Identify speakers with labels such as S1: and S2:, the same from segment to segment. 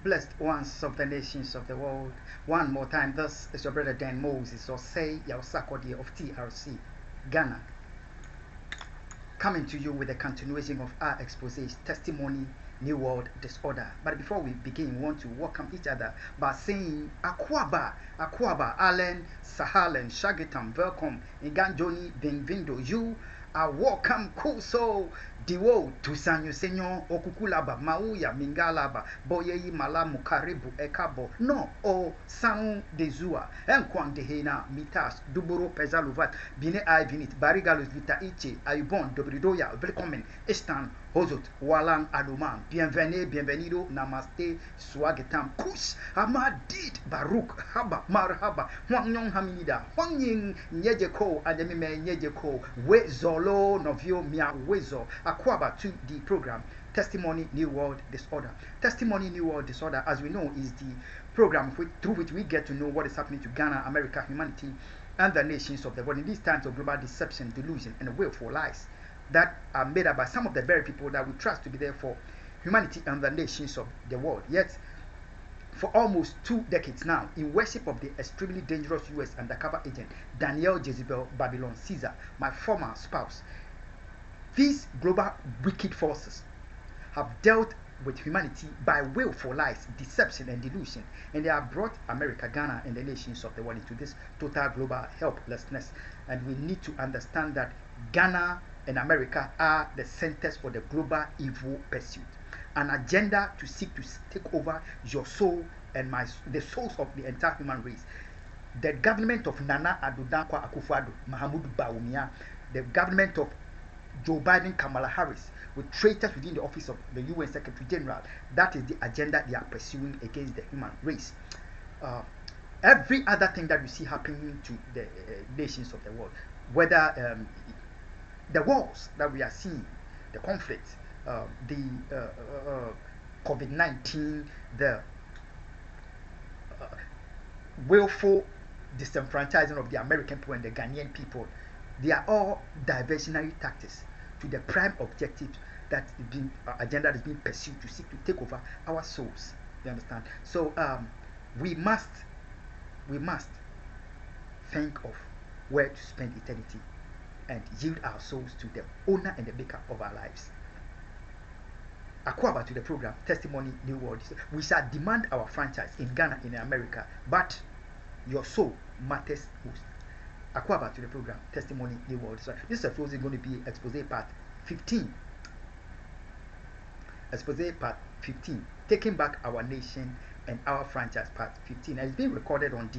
S1: Blessed ones of the nations of the world. One more time, this is your brother Dan Moses, or say Yaosakodi of TRC, Ghana, coming to you with a continuation of our exposes, Testimony, New World Disorder. But before we begin, we want to welcome each other by saying Akwaba, Akwaba, Allen, Sahalen, Shagitam, welcome, Inganjoni, Benvindo. You are welcome, Kuso, Diwo, Tusanyo Senyo, Okukulaba, Mauya, Mingalaba, Boyeyi Malamu, Karibu, Ekabo, No, O, Sanu de Zua, Enkwang de Hena, Mitas, Duburo, Pezaluvat, Bine Ivinit, Barigalus, Vita Ichi, Ayubon, Dobridoya, Velkommen, Estan, Hozut, Walang, Aduman, Bienvenue, Bienvenido, Namaste, Swagetam, Kus, Hamadid, Baruch, Haba, Marhaba, Huang Yong Hamida, Huang Ying, Nyejeko, Ademime, Nyejeko, Wezolo, Novio, Mia, Wezo, Akwaba to the program, Testimony, New World Disorder. Testimony, New World Disorder, as we know, is the program through which we get to know what is happening to Ghana, America, humanity, and the nations of the world in these times of global deception, delusion, and willful lies that are made up by some of the very people that we trust to be there for humanity and the nations of the world. Yet, for almost 2 decades now, in worship of the extremely dangerous US undercover agent Daniel Jezebel Babylon Caesar, my former spouse, these global wicked forces have dealt with humanity by willful lies, deception, and delusion, and they have brought America, Ghana, and the nations of the world into this total global helplessness. And we need to understand that Ghana and America are the centers for the global evil pursuit, an agenda to seek to take over your soul and the souls of the entire human race. The government of Nana Addo Dankwa Akufo-Addo, Mahamudu Bawumia, the government of Joe Biden, Kamala Harris, with traitors within the office of the UN Secretary General. That is the agenda they are pursuing against the human race. Every other thing that you see happening to the nations of the world, whether the wars that we are seeing, the conflicts, the COVID-19, the willful disenfranchising of the American people and the Ghanaian people, they are all diversionary tactics to the prime objective that is being agenda is being pursued to seek to take over our souls. You understand? So we must think of where to spend eternity and yield our souls to the owner and the maker of our lives. Akwaba to the program, Testimony, New World. We shall demand our franchise in Ghana, in America, but your soul matters most. Akwaba to the program, Testimony, New World. So this is going to be expose part 15. Expose part 15. Taking back our nation and our franchise part 15. And it's being recorded on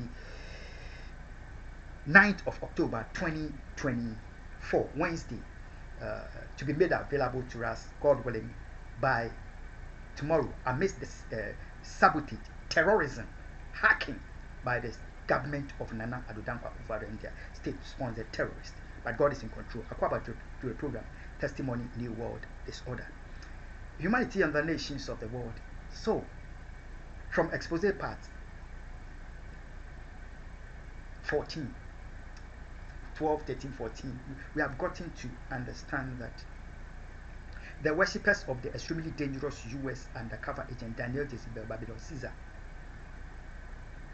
S1: the 9th of October 2024, Wednesday, to be made available to us, God willing, by tomorrow, amidst this sabotage, terrorism, hacking by the government of Nana Addo Dankwa Akufo-Addo India, state-sponsored terrorists. But God is in control. Akwaba to the program, Testimony, New World Disorder. Humanity and the nations of the world. So, from expose part 14, 12, 13, 14, we have gotten to understand that the worshippers of the extremely dangerous US undercover agent Daniel Jezebel Babylon Caesar,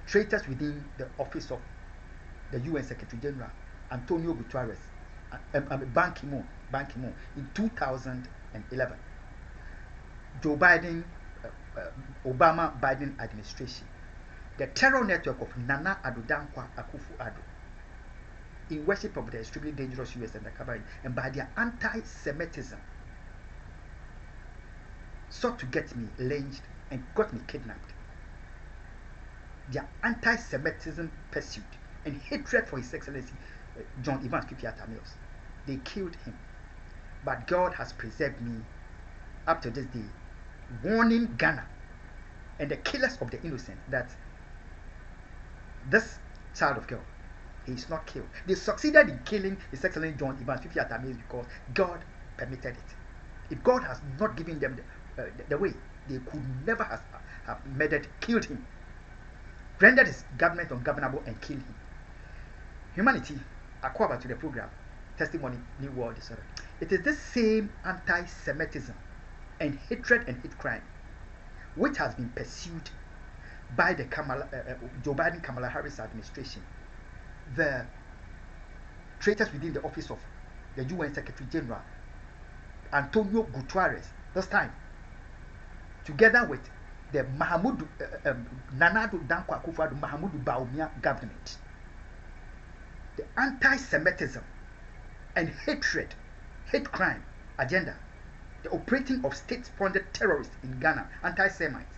S1: traitors within the office of the UN Secretary General Antonio Guterres, Ban Ki-moon in 2011, Joe Biden, Obama Biden administration, the terror network of Nana Addo Dankwa Akufo-Addo, in worship of the extremely dangerous US undercover, and by their anti-Semitism, sought to get me lynched and got me kidnapped. Their anti-Semitism pursuit and hatred for His Excellency John Evans Fifiata Mills, they killed him. But God has preserved me up to this day, warning Ghana and the killers of the innocent that this child of God, he is not killed. They succeeded in killing His Excellency John Evans Fifiata Mills because God permitted it. If God has not given them the way, they could never have murdered, killed him, rendered his government ungovernable, and killed him. Humanity, Akwaba to the program, Testimony, New World Disorder. It is this same anti-Semitism and hatred and hate crime which has been pursued by the Joe Biden Kamala Harris administration, the traitors within the office of the UN Secretary General Antonio Guterres, this time, together with the Nana Dankwa Akufo-Addo Mahamudu Bawumia government, the anti-Semitism and hate crime agenda, the operating of state-funded terrorists in Ghana, anti-Semites.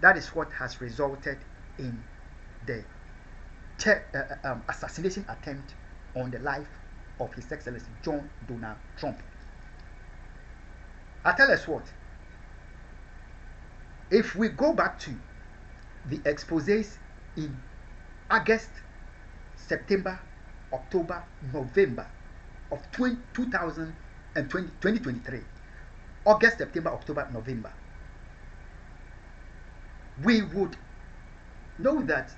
S1: That is what has resulted in the assassination attempt on the life of His Excellency John Donald Trump. I tell us what, if we go back to the exposés in August, September, October, November of 2023, August, September, October, November, we would know that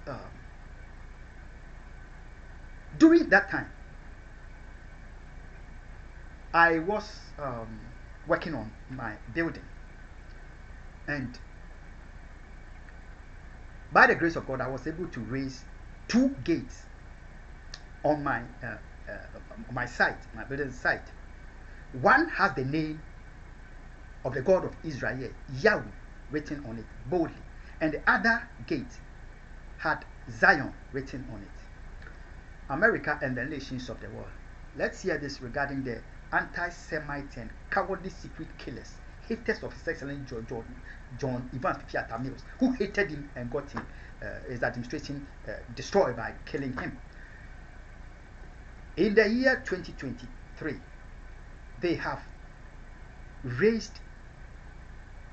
S1: during that time, I was working on my building, and by the grace of God, I was able to raise 2 gates on my my site, my building site. One has the name of the God of Israel, Yahweh, written on it boldly, and the other gate had Zion written on it. America and the nations of the world. Let's hear this regarding the anti-Semite and cowardly secret killers, haters of His Excellency John Evans Pipiata Mills, who hated him and got him, his administration destroyed by killing him. In the year 2023, they have raised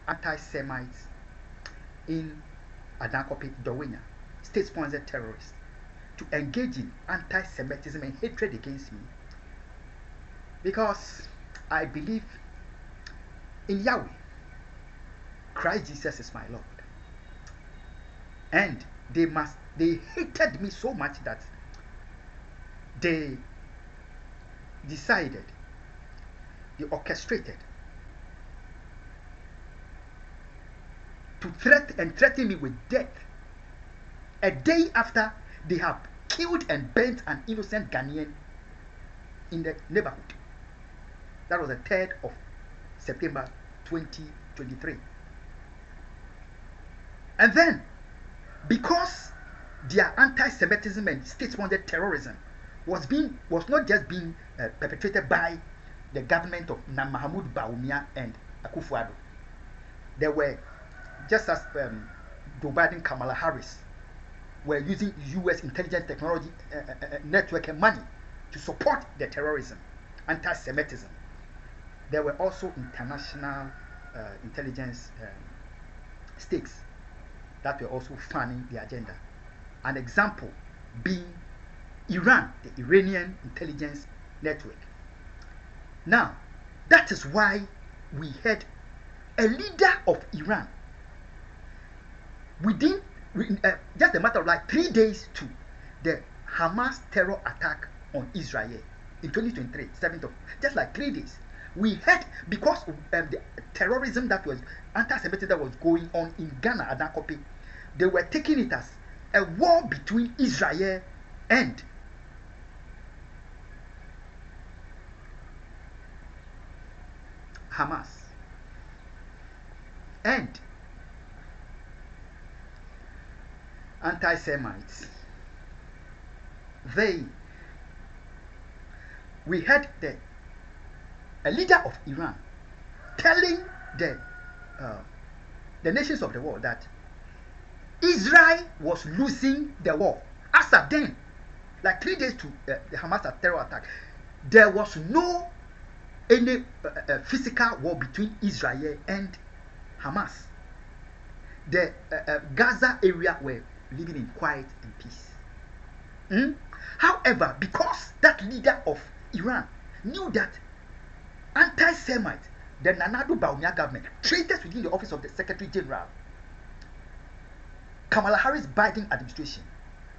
S1: anti-Semites in Adankope, Dowenya, state-sponsored terrorists, to engage in anti-Semitism and hatred against me, because I believe in Yahweh. Christ Jesus is my Lord. And they hated me so much that they decided, they orchestrated to threaten me with death a day after they have killed and burnt an innocent Ghanaian in the neighborhood. That was the 3rd of September 2023. And then, because their anti-Semitism and state-sponsored terrorism was not just being perpetrated by the government of Mahamudu Bawumia and Akufo-Addo. There were, just as Joe Biden Kamala Harris were using US intelligence technology network and money to support the terrorism, anti-Semitism. There were also international intelligence stakes that were also funding the agenda. An example being Iran, the Iranian intelligence network. Now, that is why we had a leader of Iran within just a matter of like 3 days to the Hamas terror attack on Israel in 2023, 7th of, just like 3 days. We had, because of the terrorism that was, anti-Semitism that was going on in Ghana, Adankope, they were taking it as a war between Israel and Hamas. And anti-Semites, we had a leader of Iran telling the nations of the world that Israel was losing the war. As at then, like 3 days to the Hamas terror attack, there was no any physical war between Israel and Hamas. The Gaza area were living in quiet and peace. However, because that leader of Iran knew that anti-Semites, the Nanado Bawumia government, traitors within the office of the Secretary General, Kamala Harris Biden administration,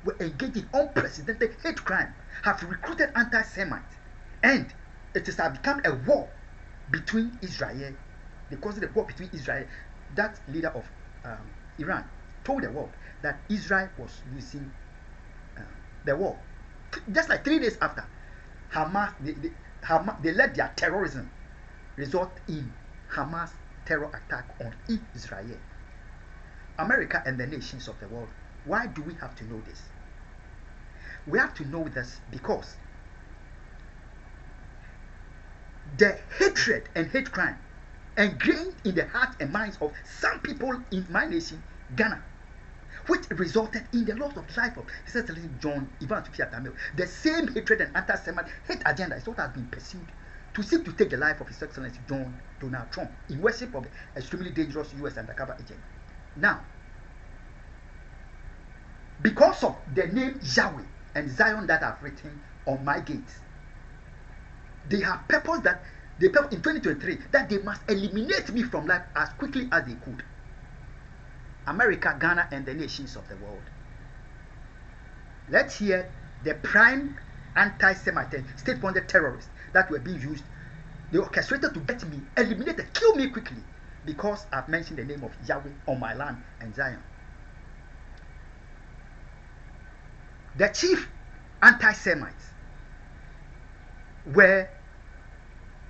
S1: were engaged in unprecedented hate crime, have recruited anti-Semites, and it has become a war between Israel. They cause it a war between Israel, that leader of Iran told the world that Israel was losing the war. Just like 3 days after, Hamas, they let their terrorism result in Hamas terror attack on Israel. America and the nations of the world, why do we have to know this? We have to know this because the hatred and hate crime ingrained in the hearts and minds of some people in my nation, Ghana, which resulted in the loss of life of His Excellency John Ivan Tufia Tamil. The same hatred and anti-Semitic hate agenda is what has been pursued to seek to take the life of His Excellency John Donald Trump in worship of the extremely dangerous U.S. undercover agent. Now, because of the name Yahweh and Zion that I've written on my gates, they have purpose that they purpose in 2023 that they must eliminate me from life as quickly as they could. America, Ghana, and the nations of the world. Let's hear the prime anti-Semitic state-funded terrorists that were being used. They orchestrated to get me, eliminated, kill me quickly because I've mentioned the name of Yahweh on my land and Zion. The chief anti-Semites were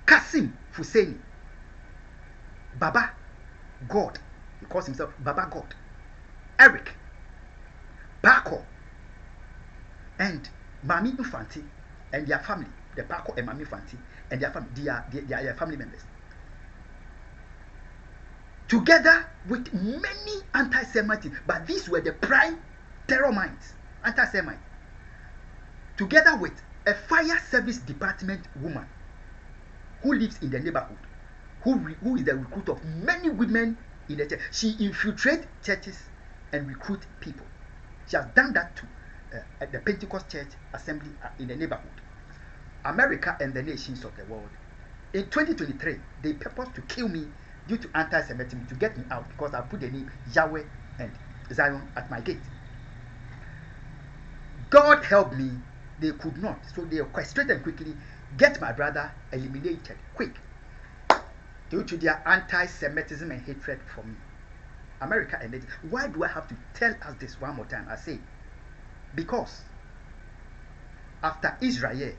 S1: Qasim Husseini, Baba God, he calls himself Baba God, Eric, Paco, and Mami Infanti and their family, the Paco and Mami Infanti and their family, they are family members. Together with many anti-Semites, but these were the prime terror minds, anti-Semites, together with a fire service department woman who lives in the neighborhood, who is the recruit of many women in the church. She infiltrates churches and recruits people. She has done that to at the Pentecost Church Assembly in the neighborhood. America and the nations of the world. In 2023, they purposed to kill me due to anti-Semitism to get me out because I put the name Yahweh and Zion at my gate. God help me, they could not. So they orchestrated quickly, get my brother eliminated quick due to their anti-Semitism and hatred for me. America and nations. Why do I have to tell us this one more time? I say, because after Israel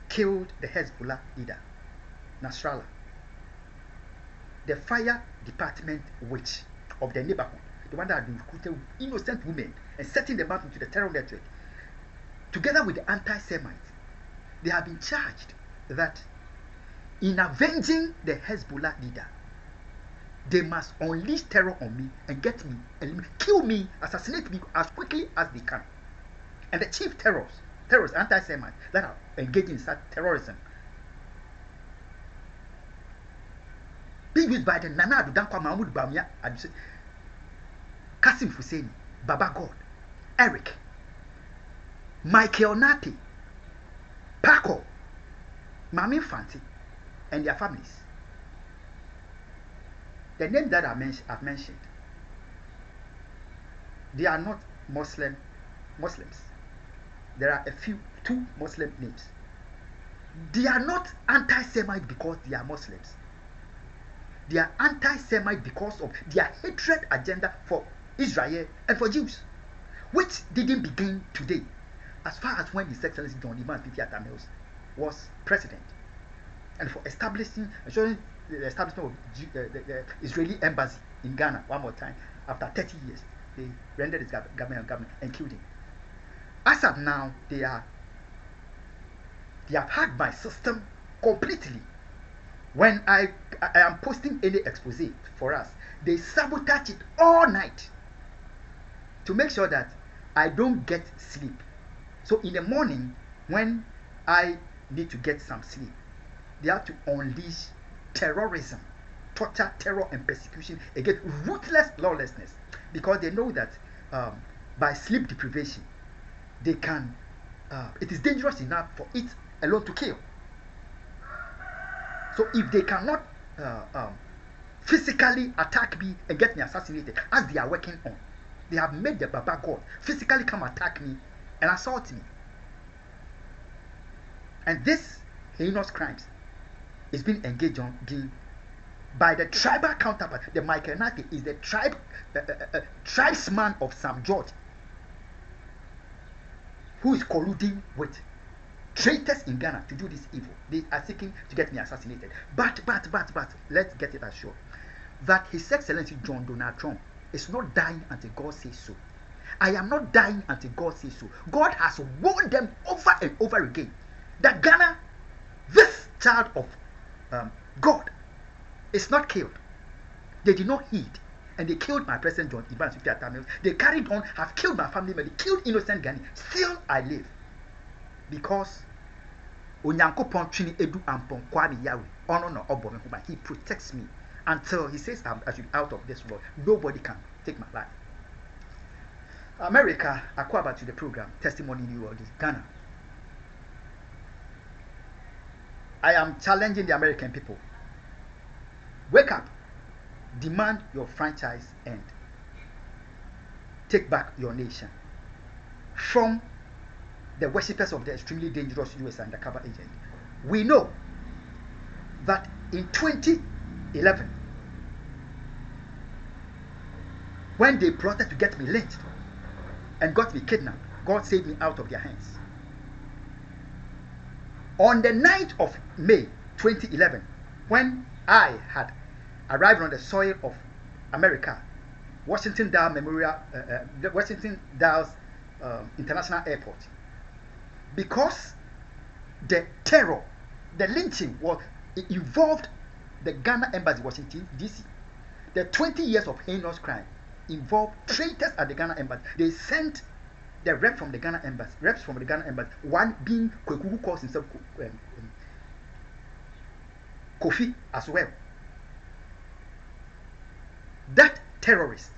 S1: killed the Hezbollah leader, Nasrallah, the fire department witch of the neighborhood, the one that had recruited innocent women and setting them up into the terror network, together with the anti-Semites, they have been charged that in avenging the Hezbollah leader, they must unleash terror on me and get me, kill me, assassinate me as quickly as they can. And the chief terrorists, anti-Semites that are engaging in such terrorism, being used by the Nana Addo Dankwa Mahmoud Bawumia, Qasim Husseini, Baba God, Eric, Michael Nati, Paco, Mami Fanti, and their families. The names that I've mentioned, they are not Muslims. There are two Muslim names. They are not anti-Semite because they are Muslims. They are anti-Semite because of their hatred agenda for Israel and for Jews, which didn't begin today, as far as when His Excellency John Ivan Tufia Tamil was president, and for ensuring the establishment of the Israeli embassy in Ghana one more time after 30 years. They rendered his government and killed him. As of now, they have hacked my system completely. When I am posting any expose for us, they sabotage it all night to make sure that I don't get sleep. So in the morning, when I need to get some sleep, they have to unleash terrorism, torture, terror, and persecution against ruthless lawlessness, because they know that by sleep deprivation, they can. It is dangerous enough for it alone to kill. So if they cannot physically attack me and get me assassinated, as they are working on, they have made the Baba God physically come attack me and assault me. And this heinous crimes is being engaged on by the tribal counterpart. The Michael Nati is the tribesman of Sam George, who is colluding with traitors in Ghana to do this evil. They are seeking to get me assassinated. But, let's get it assured that His Excellency John Donald Trump is not dying until God says so. I am not dying until God says so. God has warned them over and over again that Ghana, this child of God, is not killed. They did not heed, and they killed my President John Evans. They carried on, have killed my family member, they killed innocent Ghanaians. Still I live because Onyankopon twini edu ampon kwani Yahweh. Oh no, obo, he protects me until he says I should be out of this world. Nobody can take my life. America, Akwaba to the program, Testimony New World is Ghana. I am challenging the American people. Wake up, demand your franchise and take back your nation from the worshippers of the extremely dangerous US undercover agent. We know that in 2011, when they plotted to get me lynched and got me kidnapped, God saved me out of their hands. On the 9th of May 2011, when I had arrived on the soil of America, Washington Dallas International Airport, because the terror, the lynching it involved the Ghana Embassy, Washington DC. The 20 years of heinous crime involved traitors at the Ghana Embassy. They sent the reps from the Ghana Embassy, one being Kweku, who calls himself Kofi as well. That terrorist,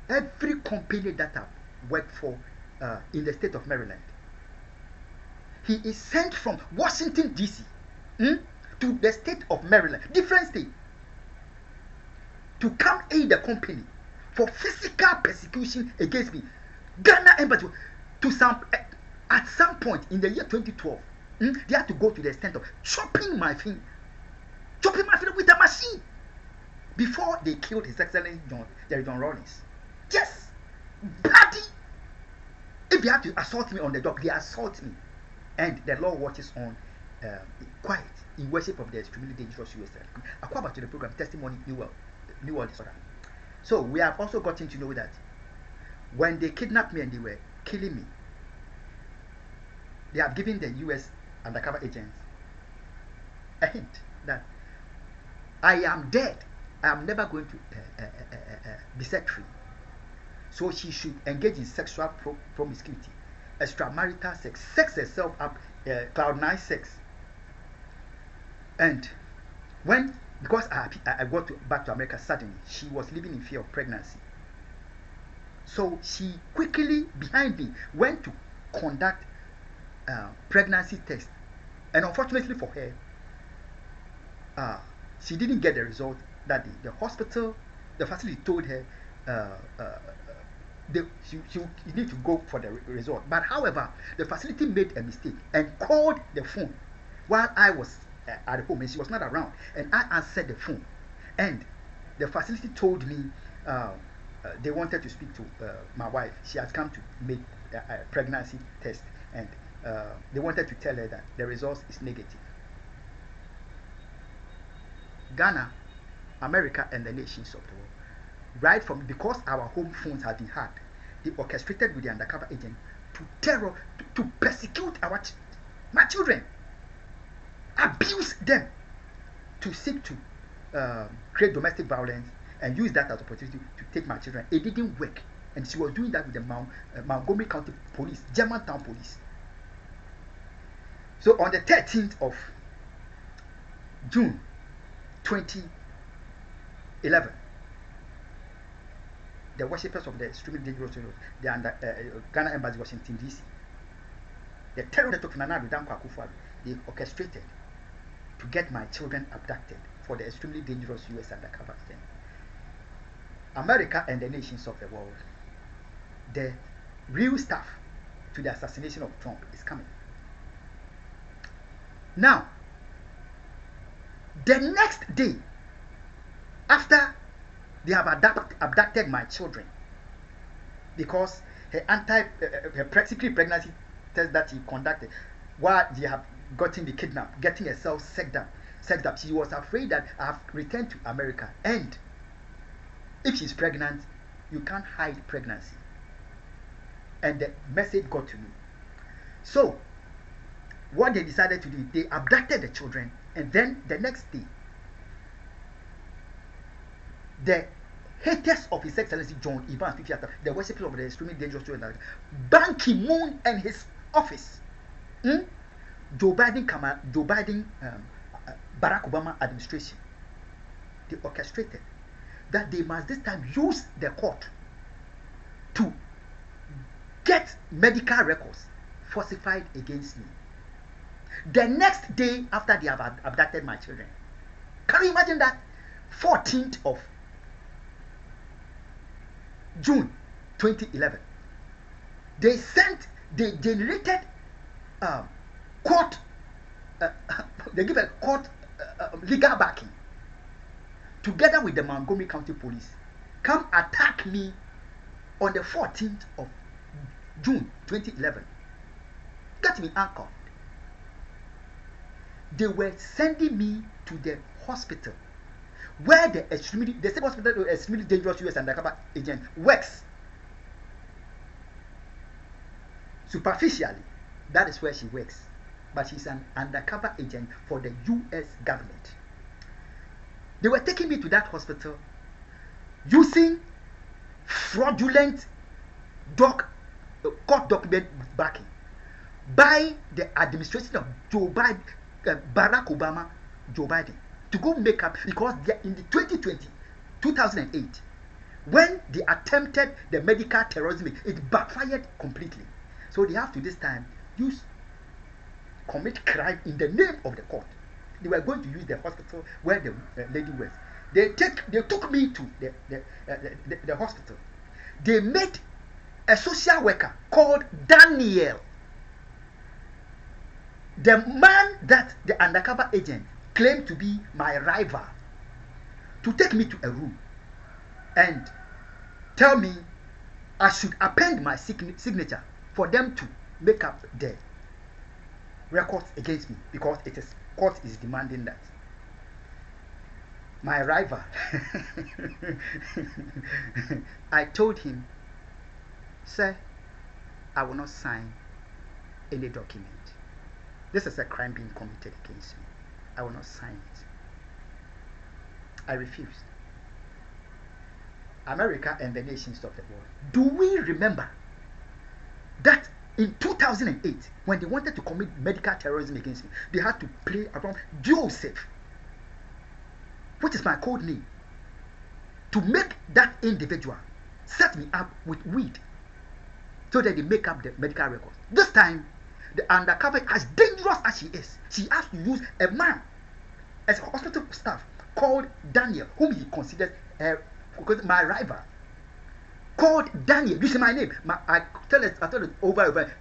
S1: every company that I worked for in the state of Maryland, he is sent from Washington DC to the state of Maryland, different state, to come aid the company for physical persecution against me. Ghana Embassy, at some point in the year 2012, they had to go to the extent of chopping my finger with a machine before they killed His Excellency John Rawlings. Yes, bloody. If they have to assault me on the dock, they assault me, and the law watches on quiet in worship of the extremely dangerous US. According to the program Testimony New World Disorder. So we have also gotten to know that when they kidnapped me and they were killing me, they have given the US undercover agents a hint that I am dead. I am never going to be set free. So she should engage in sexual promiscuity, extramarital sex, sex herself up, cloud nine sex. And because I got back to America suddenly, she was living in fear of pregnancy. So she quickly, behind me, went to conduct pregnancy test. And unfortunately for her, she didn't get the result that day. The facility told her she need to go for the result. But however, the facility made a mistake and called the phone while I was at home and she was not around. And I answered the phone. And the facility told me they wanted to speak to my wife. She has come to make a pregnancy test. And they wanted to tell her that the result is negative. Ghana, America, and the nations of the world, right from because our home phones have been hacked, they orchestrated with the undercover agent to persecute my children, abuse them, to seek to create domestic violence and use that as an opportunity to take my children. It didn't work, and she was doing that with the Montgomery County Police, Germantown Police. So on the 13th of June 2011, the worshippers of the extremely dangerous the Ghana Embassy, Washington DC, the terrorists of Nana Danko Akufo-Addo, they orchestrated to get my children abducted for the extremely dangerous US undercover agent. America and the nations of the world, the real stuff to the assassination of Trump is coming. Now, the next day, after they have abducted my children, because her secret pregnancy test that he conducted, while they have gotten the kidnap, getting herself sex up, she was afraid that I have returned to America, and if she's pregnant, you can't hide pregnancy. And the message got to me. So what they decided to do, they abducted the children, and then the next day, the haters of His Excellency John Evans, the worshippers of the extremely dangerous children, Ban Ki-moon and his office, Joe Biden, Barack Obama administration, they orchestrated that they must this time use the court to get medical records falsified against me. The next day after they have abducted my children. Can you imagine that? 14th of June 2011. They generated court, they give a court legal backing together with the Montgomery County Police. Come attack me on the 14th of June 2011. Got me anchored. They were sending me to the hospital where the same hospital, the extremely dangerous US undercover agent works. Superficially, that is where she works, but she's an undercover agent for the US government. They were taking me to that hospital using fraudulent court document backing by the administration of Joe Biden, Barack Obama, Joe Biden, to go make up, because in the 2008, when they attempted the medical terrorism, it backfired completely. So they have to this time commit crime in the name of the court. They were going to use the hospital where the lady was. They took me to the hospital. They made a social worker called Daniel, the man that the undercover agent claimed to be my rival, to take me to a room and tell me I should append my signature for them to make up the records against me, because court is demanding that. My rival, I told him, sir, I will not sign any document. This is a crime being committed against me. I will not sign it. I refused. America and the nations of the world, do we remember that in 2008, when they wanted to commit medical terrorism against me, they had to play around Joseph, which is my code name, to make that individual set me up with weed so that they make up the medical records. This time, the undercover, as dangerous as she has to use a man as a hospital staff called Daniel, whom he considers my rival. Called Daniel. You see my name. I tell it over.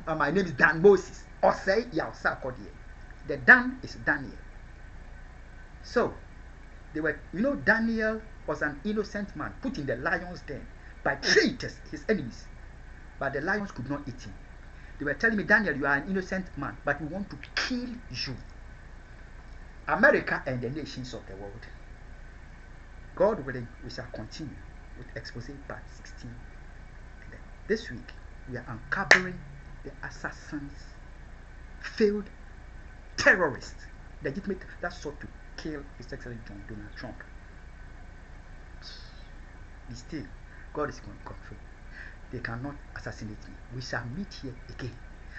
S1: My name is Dan Moses. Or say Yausa Kodie. The Dan is Daniel. So they were, Daniel was an innocent man put in the lion's den by traitors, his enemies. But the lions could not eat him. They were telling me, Daniel, you are an innocent man, but we want to kill you. America and the nations of the world. God willing, we shall continue with Expose Part 16. And then this week, we are uncovering the assassins, failed terrorists, legitimate that sought to kill His Excellency Donald Trump. Be still. God is in control. They cannot assassinate me. We shall meet here again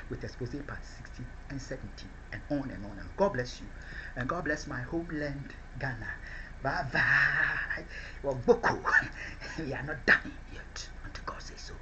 S1: with Expose Part 16 and 17 and on and on. And God bless you. And God bless my homeland, Ghana. Bye bye. Well, Boko, we are not done yet until God says so.